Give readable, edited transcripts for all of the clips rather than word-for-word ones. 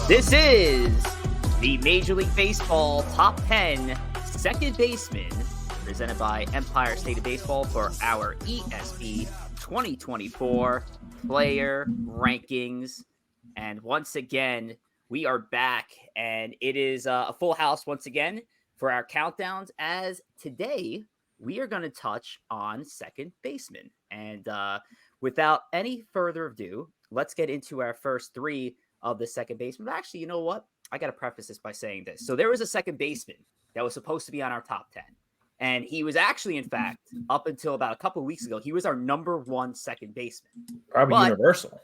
This is the Major League Baseball Top 10 Second Baseman, presented by Empire State of Baseball for our ESB 2024 Player Rankings. And once again, we are back, and it is a full house once again for our countdowns, as today we are going to touch on second baseman. And without any further ado, let's get into our first three of the second baseman. But actually, you know what? I got to preface this by saying this. So there was a second baseman that was supposed to be on our top 10. And he was actually, in fact, up until about a couple of weeks ago, he was our number one second baseman. Probably universal.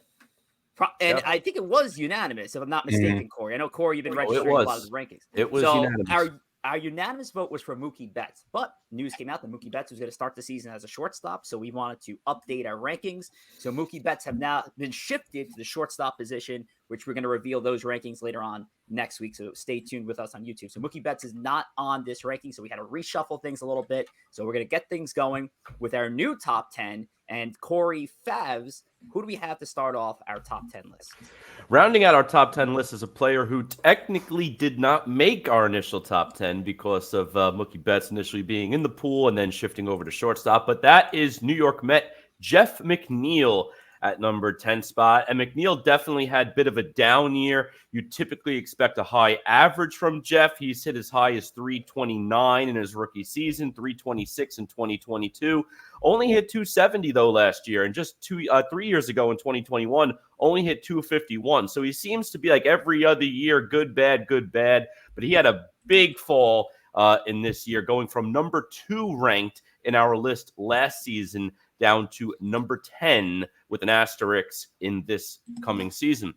And I think it was unanimous, if I'm not mistaken, Corey. I know, Corey, you've been registering a lot of the rankings. It was unanimous. Our unanimous vote was for Mookie Betts, but news came out that Mookie Betts was going to start the season as a shortstop, so we wanted to update our rankings. So Mookie Betts have now been shifted to the shortstop position, which we're going to reveal those rankings later on next week, so stay tuned with us on YouTube. So Mookie Betts is not on this ranking, so we had to reshuffle things a little bit. So we're going to get things going with our new top 10. And Corey Favs, who do we have to start off our top 10 list? Rounding out our top 10 list is a player who technically did not make our initial top 10 because of Mookie Betts initially being in the pool and then shifting over to shortstop. But that is New York Met Jeff McNeil at number 10 spot. And McNeil definitely had a bit of a down year. You typically expect a high average from Jeff. He's hit as high as 329 in his rookie season, 326 in 2022. Only hit 270 though last year, and just 3 years ago in 2021, only hit 251. So he seems to be like every other year, good, bad. But he had a big fall in this year, going from number 2 ranked in our list last season down to number 10 with an asterisk in this coming season.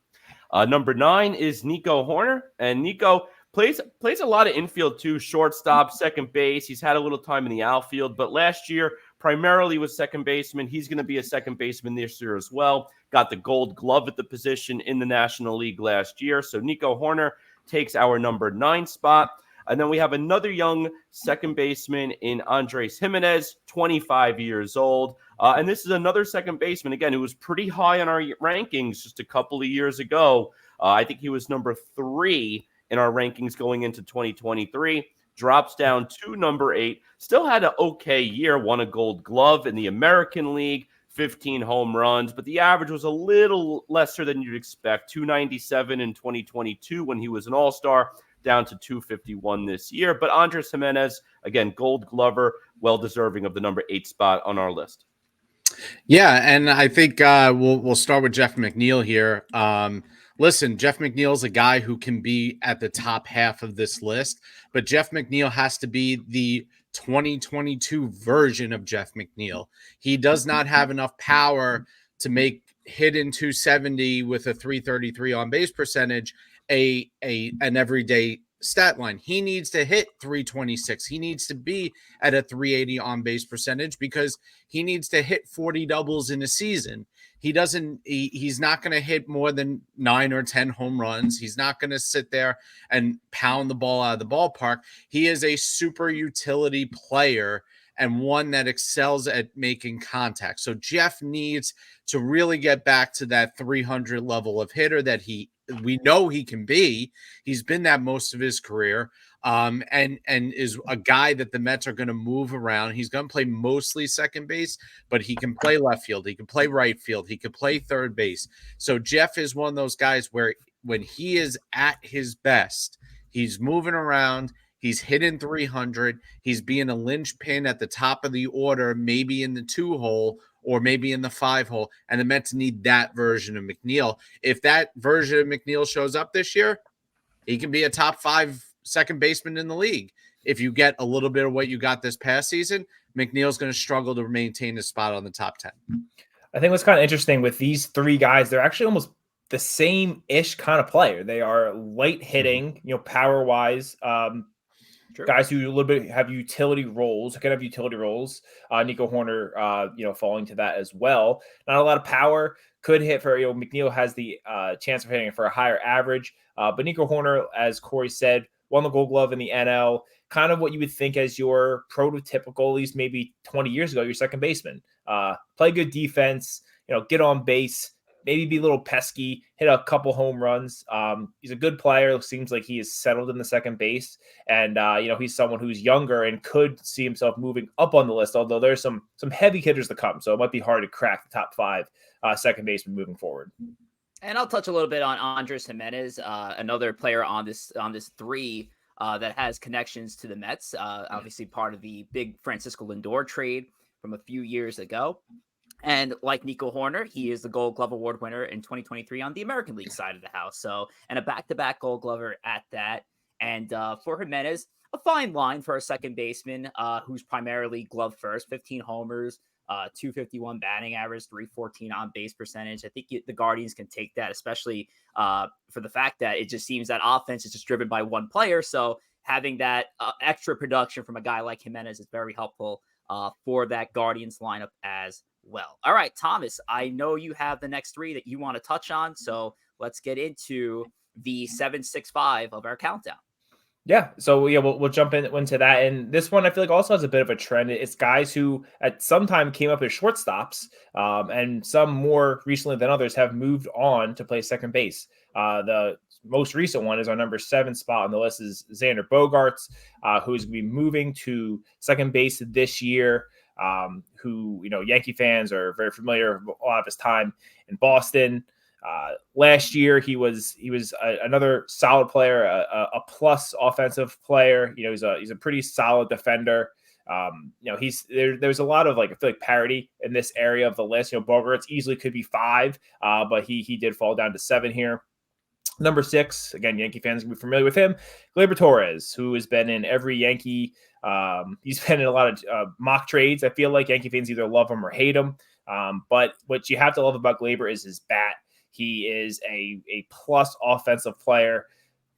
Number 9 is Nico Hoerner, and Nico plays a lot of infield too, shortstop, second base. He's had a little time in the outfield, but last year primarily was second baseman. He's going to be a second baseman this year as well. Got the Gold Glove at the position in the National League last year. So Nico Hoerner takes our number 9 spot. And then we have another young second baseman in Andres Jimenez, 25 years old. And this is another second baseman, again, who was pretty high on our rankings just a couple of years ago. I think he was number 3 in our rankings going into 2023. Drops down to number 8. Still had an okay year, won a Gold Glove in the American League, 15 home runs, but the average was a little lesser than you'd expect. 297 in 2022 when he was an all-star, down to 251 this year. But Andres Jimenez, again, Gold Glover, well-deserving of the number 8 spot on our list. Yeah, and I think we'll start with Jeff McNeil here. Listen, Jeff McNeil's a guy who can be at the top half of this list, but Jeff McNeil has to be the 2022 version of Jeff McNeil. He does not have enough power to make hitting 270 with a 333 on base percentage an everyday stat line. He needs to hit 326. He needs to be at a 380 on base percentage because he needs to hit 40 doubles in a season. He's not going to hit more than 9 or 10 home runs. He's not going to sit there and pound the ball out of the ballpark. He is a super utility player and one that excels at making contact. So Jeff needs to really get back to that 300 level of hitter that we know he can be. He's been that most of his career, and is a guy that the Mets are going to move around. He's going to play mostly second base, but he can play left field. He can play right field. He can play third base. So Jeff is one of those guys where when he is at his best, he's moving around. He's hitting 300. He's being a linchpin at the top of the order, maybe in the 2 hole or maybe in the 5 hole. And the Mets need that version of McNeil. If that version of McNeil shows up this year, he can be a top 5 second baseman in the league. If you get a little bit of what you got this past season, McNeil's going to struggle to maintain his spot on the top 10. I think what's kind of interesting with these 3 guys, they're actually almost the same-ish kind of player. They are light hitting, power-wise. Sure. Guys who a little bit have utility roles, can have utility roles. Nico Hoerner, falling to that as well. Not a lot of power, could hit for, McNeil has the chance of hitting it for a higher average. But Nico Hoerner, as Corey said, won the Gold Glove in the NL. Kind of what you would think as your prototypical, at least maybe 20 years ago, your second baseman. Play good defense, get on base, maybe be a little pesky, hit a couple home runs. He's a good player. It seems like he is settled in the second base. And, he's someone who's younger and could see himself moving up on the list, although there's some heavy hitters to come. So it might be hard to crack the top 5 second baseman moving forward. And I'll touch a little bit on Andres Jimenez, another player on this 3 that has connections to the Mets. Obviously part of the big Francisco Lindor trade from a few years ago. And like Nico Horner, he is the Gold Glove Award winner in 2023 on the American League side of the house. So, and a back-to-back Gold Glover at that. And for Jimenez, a fine line for a second baseman who's primarily glove first, 15 homers, 251 batting average, 314 on base percentage. I think the Guardians can take that, especially for the fact that it just seems that offense is just driven by one player. So having that extra production from a guy like Jimenez is very helpful for that Guardians lineup as well. All right, Thomas, I know you have the next 3 that you want to touch on. So let's get into the 7-6-5 of our countdown. Yeah, so we'll jump into that, and this one I feel like also has a bit of a trend. It's guys who at some time came up as shortstops, and some more recently than others have moved on to play second base. The most recent one is our number 7 spot on the list is Xander Bogaerts, who's going to be moving to second base this year. Who Yankee fans are very familiar with a lot of his time in Boston. Last year, he was another solid player, a plus offensive player. He's a pretty solid defender. There's a lot of I feel like parity in this area of the list. Bogaerts easily could be 5, but he did fall down to 7 here. Number 6, again, Yankee fans will be familiar with him, Gleyber Torres, who has been in every Yankee. He's been in a lot of mock trades. I feel like Yankee fans either love him or hate him. But what you have to love about Gleyber is his bat. He is a plus offensive player.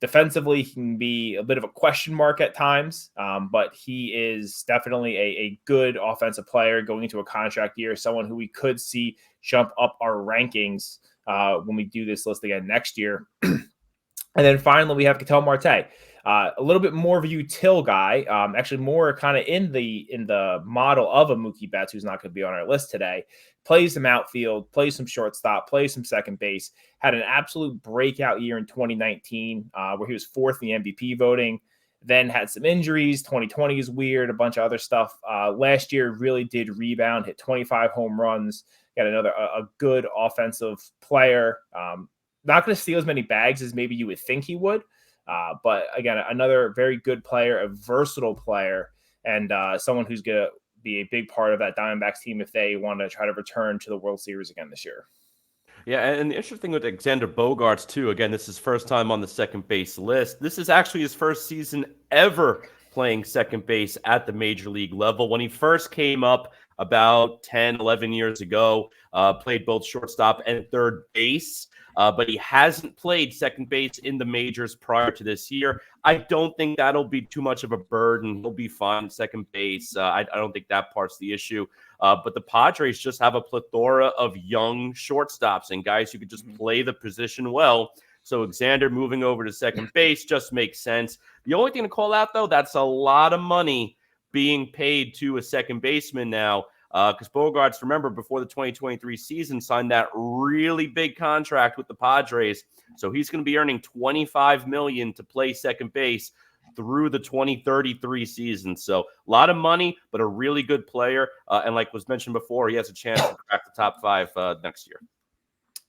Defensively, he can be a bit of a question mark at times, but he is definitely a good offensive player going into a contract year, someone who we could see jump up our rankings when we do this list again next year. And then finally, we have Ketel Marte, a little bit more of a util guy, actually more kind of in the model of a Mookie Betts, who's not going to be on our list today. Plays some outfield, plays some shortstop, plays some second base. Had an absolute breakout year in 2019, where he was 4th in the MVP voting. Then had some injuries. 2020 is weird, a bunch of other stuff. Last year really did rebound, hit 25 home runs. Got a good offensive player. Not going to steal as many bags as maybe you would think he would. But again, another very good player, a versatile player, and someone who's going to be a big part of that Diamondbacks team if they want to try to return to the World Series again this year. Yeah, and the interesting thing with Xander Bogaerts, too, again, this is first time on the second base list. This is actually his first season ever playing second base at the major league level. When he first came up about 10, 11 years ago, played both shortstop and third base. But he hasn't played second base in the majors prior to this year. I don't think that'll be too much of a burden. He'll be fine at second base. I don't think that part's the issue. But the Padres just have a plethora of young shortstops and guys who could just play the position well. So Xander moving over to second base just makes sense. The only thing to call out, though, that's a lot of money being paid to a second baseman now. Because Bogaerts, remember, before the 2023 season, signed that really big contract with the Padres. So he's going to be earning $25 million to play second base through the 2033 season. So a lot of money, but a really good player. And like was mentioned before, he has a chance to crack the top 5 next year.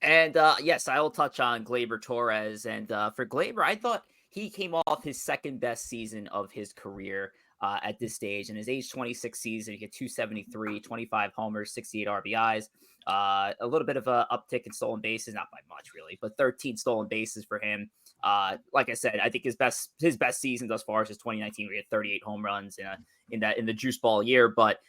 And yes, I will touch on Gleyber Torres. And for Gleyber, I thought he came off his second best season of his career. At this stage. In his age 26 season, he hit 273, 25 homers, 68 RBIs, a little bit of a uptick in stolen bases, not by much really, but 13 stolen bases for him. Like I said, I think his best season thus far is his 2019, where he had 38 home runs in the juice ball year. But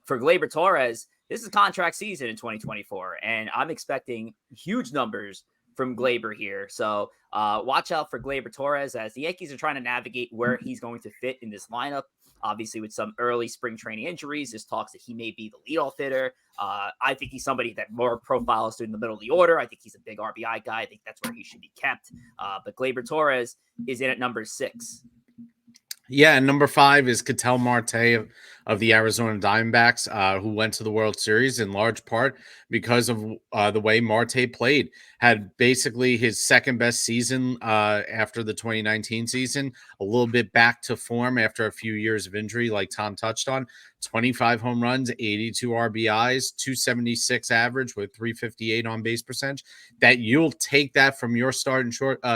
for Gleyber Torres, this is a contract season in 2024, and I'm expecting huge numbers from Gleyber here. So watch out for Gleyber Torres as the Yankees are trying to navigate where he's going to fit in this lineup. Obviously, with some early spring training injuries, there's talks that he may be the leadoff hitter. I think he's somebody that more profiles to in the middle of the order. I think he's a big RBI guy. I think that's where he should be kept. But Gleyber Torres is in at number 6. Yeah, and number 5 is Ketel Marte of the Arizona Diamondbacks, who went to the World Series in large part because of the way Marte played. Had basically his second best season after the 2019 season, a little bit back to form after a few years of injury, like Tom touched on. 25 home runs, 82 RBIs, 276 average with 358 on base percentage. That you'll take that from your starting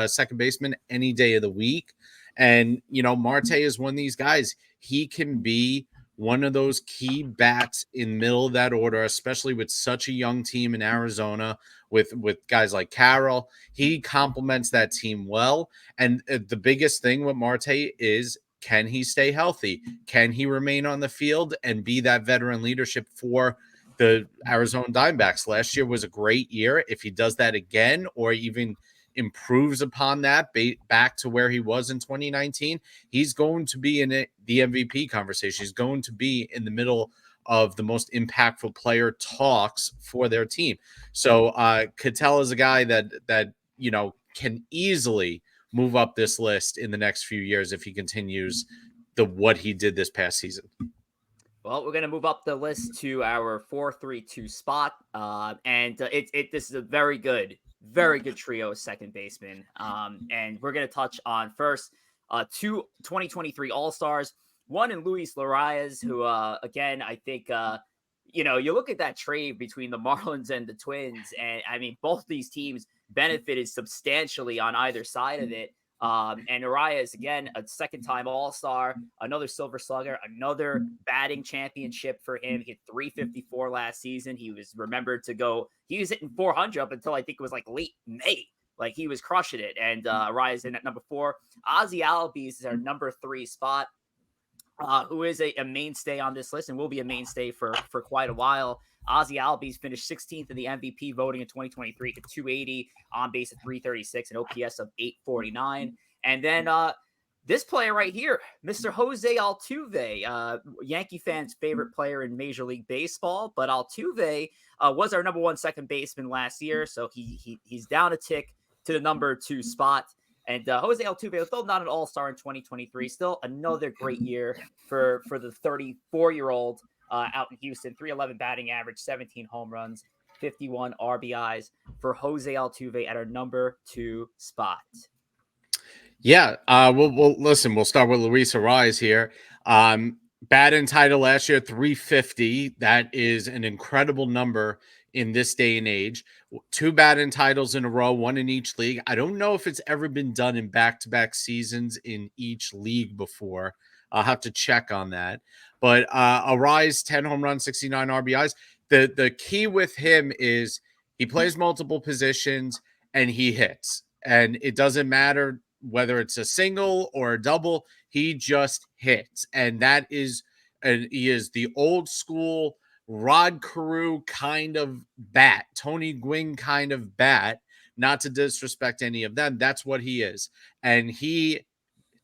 second baseman any day of the week. And, Marte is one of these guys. He can be one of those key bats in middle of that order, especially with such a young team in Arizona with guys like Carroll. He complements that team well. And the biggest thing with Marte is, can he stay healthy? Can he remain on the field and be that veteran leadership for the Arizona Diamondbacks? Last year was a great year. If he does that again, or even improves upon that back to where he was in 2019, he's going to be in the MVP conversation. He's going to be in the middle of the most impactful player talks for their team. So Ketel is a guy that can easily move up this list in the next few years if he continues what he did this past season. Well, we're going to move up the list to our 4-3-2 spot. This is a very good trio of second baseman. And we're going to touch on first 2 2023 All-Stars. One in Luis Larias, who, again, I think, you look at that trade between the Marlins and the Twins, and I mean, both these teams benefited substantially on either side of it. And Arias, again, a second-time All-Star, another Silver Slugger, another batting championship for him. He hit 354 last season. He was remembered to go – he was hitting 400 up until I think it was like late May. Like, he was crushing it. And Arias in at number 4. Ozzie Albies is our number 3 spot, who is a mainstay on this list and will be a mainstay for quite a while. Ozzie Albies finished 16th in the MVP voting in 2023 to 280, on base at 336, and OPS of 849. And then this player right here, Mr. Jose Altuve, Yankee fans' favorite player in Major League Baseball. But Altuve was our number 1 second baseman last year, so he's down a tick to the number 2 spot. And Jose Altuve, though not an all-star in 2023, still another great year for the 34-year-old out in Houston. 311 batting average, 17 home runs, 51 RBIs for Jose Altuve at our number 2 spot. Yeah, we'll listen. We'll start with Luis Arias here. Batting title last year, 350. That is an incredible number in this day and age. 2 batting titles in a row, 1 in each league. I don't know if it's ever been done in back-to-back seasons in each league before. I'll have to check on that. But Arias, 10 home runs, 69 RBIs. The key with him is he plays multiple positions and he hits. And it doesn't matter whether it's a single or a double, he just hits. And he is the old school Rod Carew kind of bat, Tony Gwynn kind of bat, not to disrespect any of them. That's what he is. And he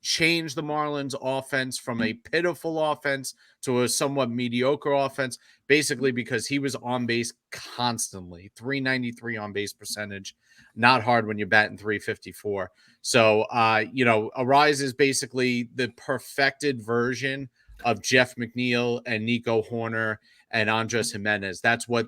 changed the Marlins offense from a pitiful offense to a somewhat mediocre offense, basically because he was on base constantly. 393 on base percentage, not hard when you're batting 354. So, Arias is basically the perfected version of Jeff McNeil and Nico Horner and Andres Jimenez. That's what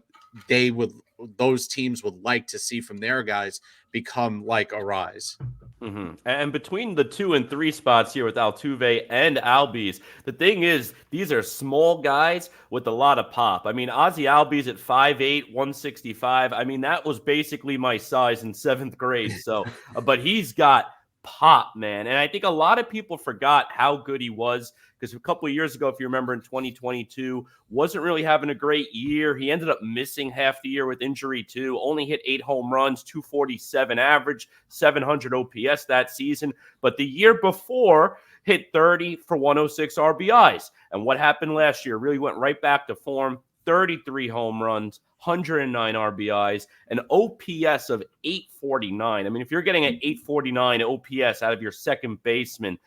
those teams would like to see from their guys become like Arias. Mm-hmm. And between the 2 and 3 spots here with Altuve and Albies, the thing is, these are small guys with a lot of pop. I mean, Ozzie Albies at 5'8", 165. I mean, that was basically my size in 7th grade. So, but he's got pop, man. And I think a lot of people forgot how good he was, because a couple of years ago, if you remember, in 2022, wasn't really having a great year. He ended up missing half the year with injury too. Only hit 8 home runs, 247 average, 700 OPS that season. But the year before, hit 30 for 106 RBIs. And what happened last year really went right back to form. 33 home runs, 109 RBIs, an OPS of 849. I mean, if you're getting an 849 OPS out of your second baseman,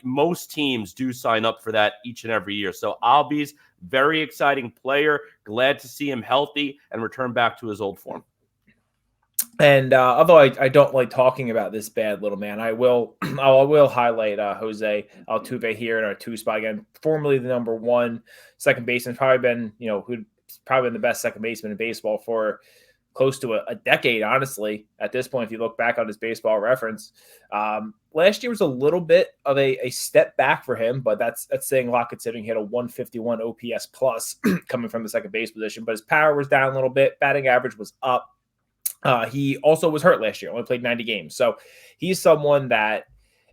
most teams do sign up for that each and every year. So Albies, very exciting player. Glad to see him healthy and return back to his old form. And although I don't like talking about this bad little man, I will highlight Jose Altuve here in our 2 spot again, formerly the number 1 second baseman, probably been who'd probably been the best second baseman in baseball for close to a decade, honestly. At this point, if you look back on his baseball reference, last year was a little bit of a step back for him, but that's saying a lot considering he had a 151 OPS plus coming from the second base position. But his power was down a little bit, batting average was up. He also was hurt last year, only played 90 games. So he's someone that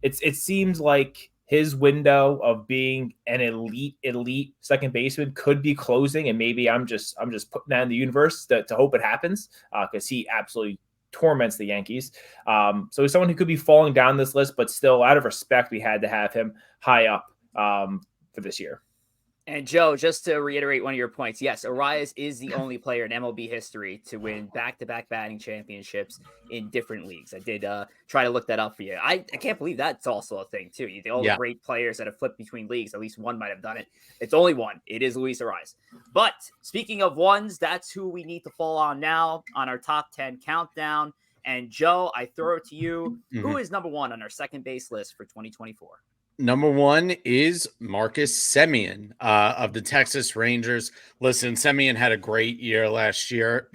it seems like his window of being an elite second baseman could be closing. And maybe I'm just putting that in the universe to hope it happens, because he absolutely torments the Yankees. So he's someone who could be falling down this list, but still, out of respect, we had to have him high up for this year. And Joe, just to reiterate one of your points, yes, Arias is the only player in MLB history to win back-to-back batting championships in different leagues. I did try to look that up for you. I can't believe that's also a thing, too. All the great players that have flipped between leagues, at least one might have done it. It's only one. It is Luis Arias. But speaking of ones, that's who we need to fall on now on our top 10 countdown. And Joe, I throw it to you. Mm-hmm. Who is number 1 on our second base list for 2024? Number 1 is Marcus Semien of the Texas Rangers. Listen, Semien had a great year last year.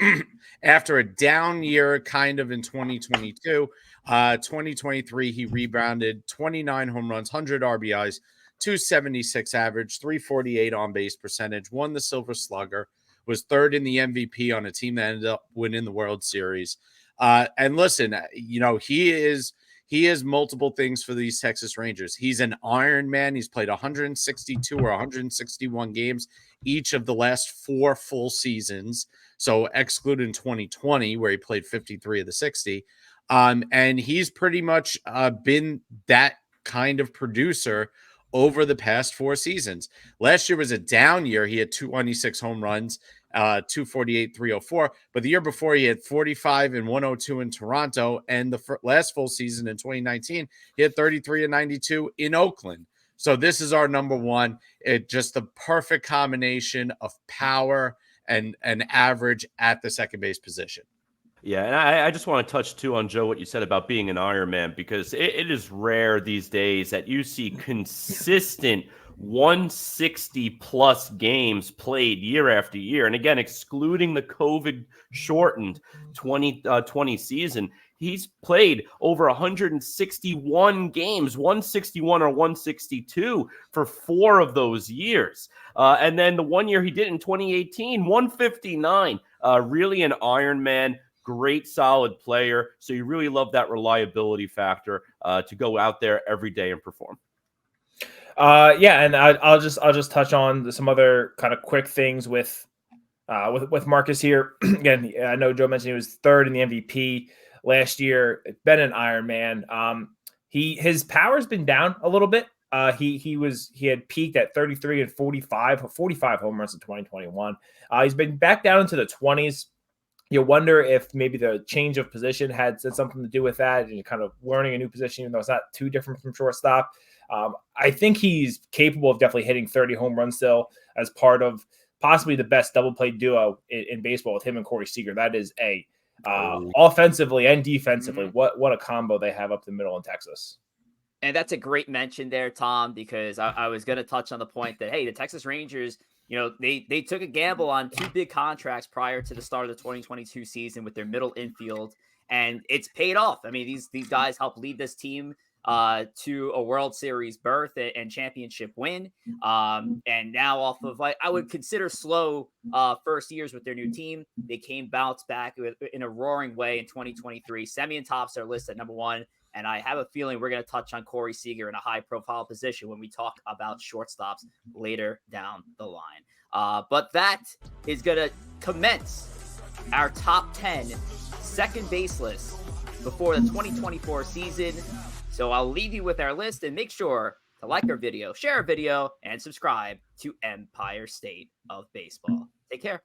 After a down year kind of in 2022, 2023, he rebounded 29 home runs, 100 RBIs, 276 average, 348 on-base percentage, won the Silver Slugger, was 3rd in the MVP on a team that ended up winning the World Series. And listen, he is multiple things for these Texas Rangers. He's an Iron Man. He's played 162 or 161 games each of the last 4 full seasons. So excluding 2020, where he played 53 of the 60. And he's pretty much been that kind of producer over the past 4 seasons. Last year was a down year. He had 226 home runs, 248, 304. But the year before, he had 45 and 102 in Toronto. And the last full season in 2019, he had 33 and 92 in Oakland. So this is our number 1. It just the perfect combination of power and an average at the second base position. Yeah, and I just want to touch, too, on, Joe, what you said about being an Iron Man, because it is rare these days that you see consistent 160-plus games played year after year. And again, excluding the COVID-shortened 2020 season, he's played over 161 games, 161 or 162 for 4 of those years. And then the one year he did in 2018, 159, really an Iron Man. Great, solid player. So you really love that reliability factor to go out there every day and perform. Yeah, and I'll just touch on some other kind of quick things with Marcus here. Again, I know Joe mentioned he was 3rd in the MVP last year. Been an Iron Man. His power's been down a little bit. He had peaked at 33 and 45 home runs in 2021. He's been back down into the 20s. You wonder if maybe the change of position had something to do with that, and you're kind of learning a new position, even though it's not too different from shortstop. I think he's capable of definitely hitting 30 home runs still as part of possibly the best double play duo in baseball with him and Corey Seager. That is offensively and defensively, what a combo they have up the middle in Texas. And that's a great mention there, Tom, because I was going to touch on the point that, hey, the Texas Rangers, they took a gamble on 2 big contracts prior to the start of the 2022 season with their middle infield, and it's paid off. I mean, these guys helped lead this team to a World Series berth and championship win. And now off of, I would consider slow first years with their new team, they bounced back in a roaring way in 2023. Semien tops their list at number 1. And I have a feeling we're going to touch on Corey Seager in a high-profile position when we talk about shortstops later down the line. But that is going to commence our top 10 second base list before the 2024 season. So I'll leave you with our list, and make sure to like our video, share our video, and subscribe to Empire State of Baseball. Take care.